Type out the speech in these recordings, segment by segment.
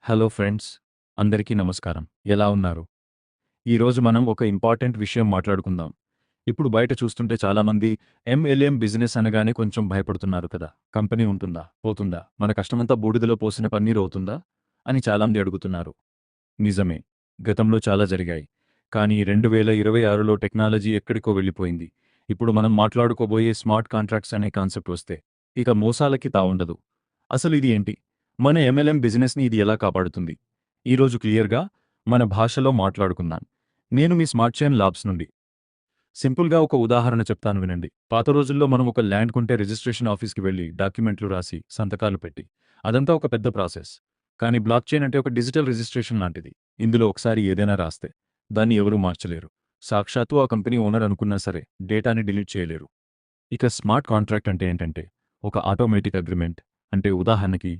Hello friends, అందరికీ నమస్కారం. ఎలా ఉన్నారు? ఈరోజు మనం ఒక ఇంపార్టెంట్ విషయం మాట్లాడుకుందాం. ఇప్పుడు బయట చూస్తుంటే చాలామంది ఎంఎల్ఎం బిజినెస్ అనగానే కొంచెం భయపడుతున్నారు కదా. కంపెనీ ఉంటుందా? పోతుందా? మన కష్టమంతా బూడిదలో పోసిన పన్నీర్ అవుతుందా? అని చాలామంది అడుగుతున్నారు. నిజమే. గతంలో చాలా జరిగాయి. కానీ 2026లో టెక్నాలజీ ఎక్కడికో వెళ్ళిపోయింది. ఇప్పుడు మనం మాట్లాడుకోబోయే స్మార్ట్ కాంట్రాక్ట్స్ అనే కాన్సెప్ట్ వస్తే ఇక మోసాలకి తావుండదు. అసలు ఇది ఏంటి? మన ఎంఎల్ఎం బిజినెస్ని ఇది ఎలా కాపాడుతుంది? ఈరోజు క్లియర్గా మన భాషలో మాట్లాడుకుందాం. నేను మీ స్మార్ట్ చైన్ ల్యాబ్స్ నుండి. సింపుల్గా ఒక ఉదాహరణ చెప్తాను వినండి. పాత రోజుల్లో మనం ఒక ల్యాండ్ కొంటే రిజిస్ట్రేషన్ ఆఫీస్కి వెళ్ళి డాక్యుమెంట్లు రాసి సంతకాలు పెట్టి అదంతా ఒక పెద్ద ప్రాసెస్. కానీ బ్లాక్ చైన్ అంటే ఒక డిజిటల్ రిజిస్ట్రేషన్ లాంటిది. ఇందులో ఒకసారి ఏదైనా రాస్తే దాన్ని ఎవరూ మార్చలేరు. సాక్షాత్తు ఆ కంపెనీ ఓనర్ అనుకున్నా సరే డేటాని డిలీట్ చేయలేరు. ఇక స్మార్ట్ కాంట్రాక్ట్ అంటే ఏంటంటే ఒక ఆటోమేటిక్ అగ్రిమెంట్. అంటే ఉదాహరణకి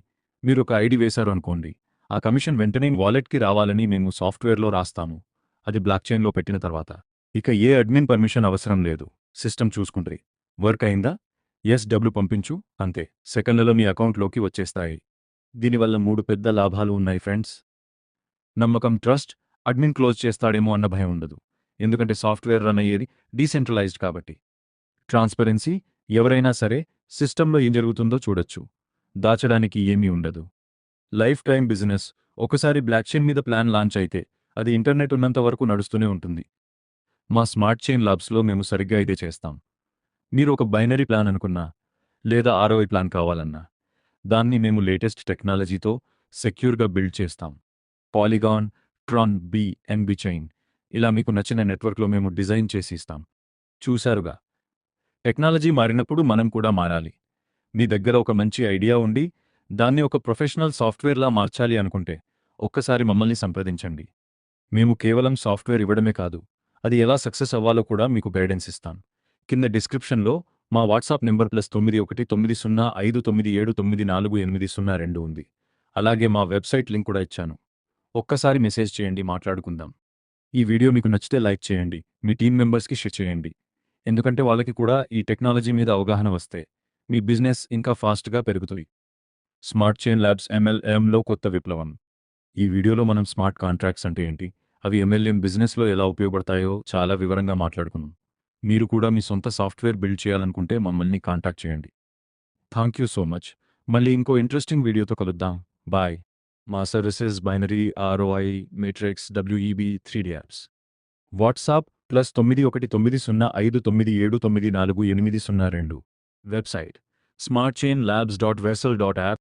మీరు ఒక ఐడి వేశారు అనుకోండి, ఆ కమిషన్ వెంటనే వాలెట్కి రావాలని మేము సాఫ్ట్వేర్లో రాస్తాము. అది బ్లాక్ చైన్లో పెట్టిన తర్వాత ఇక ఏ అడ్మిన్ పర్మిషన్ అవసరం లేదు. సిస్టమ్ చూసుకుంటే వర్క్ అయిందా, ఎస్ డబ్బులు పంపించు, అంతే, సెకండ్లలో మీ అకౌంట్లోకి వచ్చేస్తాయి. దీనివల్ల 3 పెద్ద లాభాలు ఉన్నాయి ఫ్రెండ్స్. నమ్మకం, ట్రస్ట్. అడ్మిన్ క్లోజ్ చేస్తాడేమో అన్న భయం ఉండదు, ఎందుకంటే సాఫ్ట్వేర్ రన్ అయ్యేది డీసెంట్రలైజ్డ్ కాబట్టి. ట్రాన్స్పరెన్సీ. ఎవరైనా సరే సిస్టంలో ఏం జరుగుతుందో చూడొచ్చు. దాచడానికి ఏమీ ఉండదు. Life time business. ఒకసారి బ్లాక్ చైన్ మీద ప్లాన్ లాంచ్ అయితే అది ఇంటర్నెట్ ఉన్నంత వరకు నడుస్తూనే ఉంటుంది. మా స్మార్ట్ చైన్ ల్యాబ్స్లో మేము సరిగ్గా ఇదే చేస్తాం. మీరు ఒక బైనరీ ప్లాన్ అనుకున్నా లేదా ఆర్ఓఐ ప్లాన్ కావాలన్నా దాన్ని మేము లేటెస్ట్ టెక్నాలజీతో సెక్యూర్గా బిల్డ్ చేస్తాం. పాలిగాన్, ట్రాన్, ఎన్బి చైన్, ఇలా మీకు నచ్చిన నెట్వర్క్లో మేము డిజైన్ చేసి ఇస్తాం. చూశారుగా, టెక్నాలజీ మారినప్పుడు మనం కూడా మారాలి. మీ దగ్గర ఒక మంచి ఐడియా ఉండి దాన్ని ఒక ప్రొఫెషనల్ సాఫ్ట్వేర్లా మార్చాలి అనుకుంటే ఒక్కసారి మమ్మల్ని సంప్రదించండి. మేము కేవలం సాఫ్ట్వేర్ ఇవ్వడమే కాదు, అది ఎలా సక్సెస్ అవ్వాలో కూడా మీకు గైడెన్స్ ఇస్తాం. కింద డిస్క్రిప్షన్లో మా వాట్సాప్ నెంబర్ +919097948002 ఉంది. అలాగే మా వెబ్సైట్ లింక్ కూడా ఇచ్చాను. ఒక్కసారి మెసేజ్ చేయండి, మాట్లాడుకుందాం. ఈ వీడియో మీకు నచ్చితే లైక్ చేయండి, మీ టీం మెంబర్స్కి షేర్ చేయండి. ఎందుకంటే వాళ్ళకి కూడా ఈ టెక్నాలజీ మీద అవగాహన వస్తే మీ బిజినెస్ ఇంకా ఫాస్ట్గా పెరుగుతుంది. స్మార్ట్ చైన్ ల్యాబ్స్ ఎంఎల్ఎంలో కొత్త విప్లవం. ఈ వీడియోలో మనం స్మార్ట్ కాంట్రాక్ట్స్ అంటే ఏంటి, అవి ఎంఎల్ఎం బిజినెస్లో ఎలా ఉపయోగపడతాయో చాలా వివరంగా మాట్లాడుకున్నాం. మీరు కూడా మీ సొంత సాఫ్ట్వేర్ బిల్డ్ చేయాలనుకుంటే మమ్మల్ని కాంటాక్ట్ చేయండి. Thank you so much. మళ్ళీ ఇంకో ఇంట్రెస్టింగ్ వీడియోతో కలుద్దాం. బాయ్. మా services binary, ROI, metrics, WEB, 3D apps. WhatsApp +91905997948002. Website smartchainlabs.vessel.app.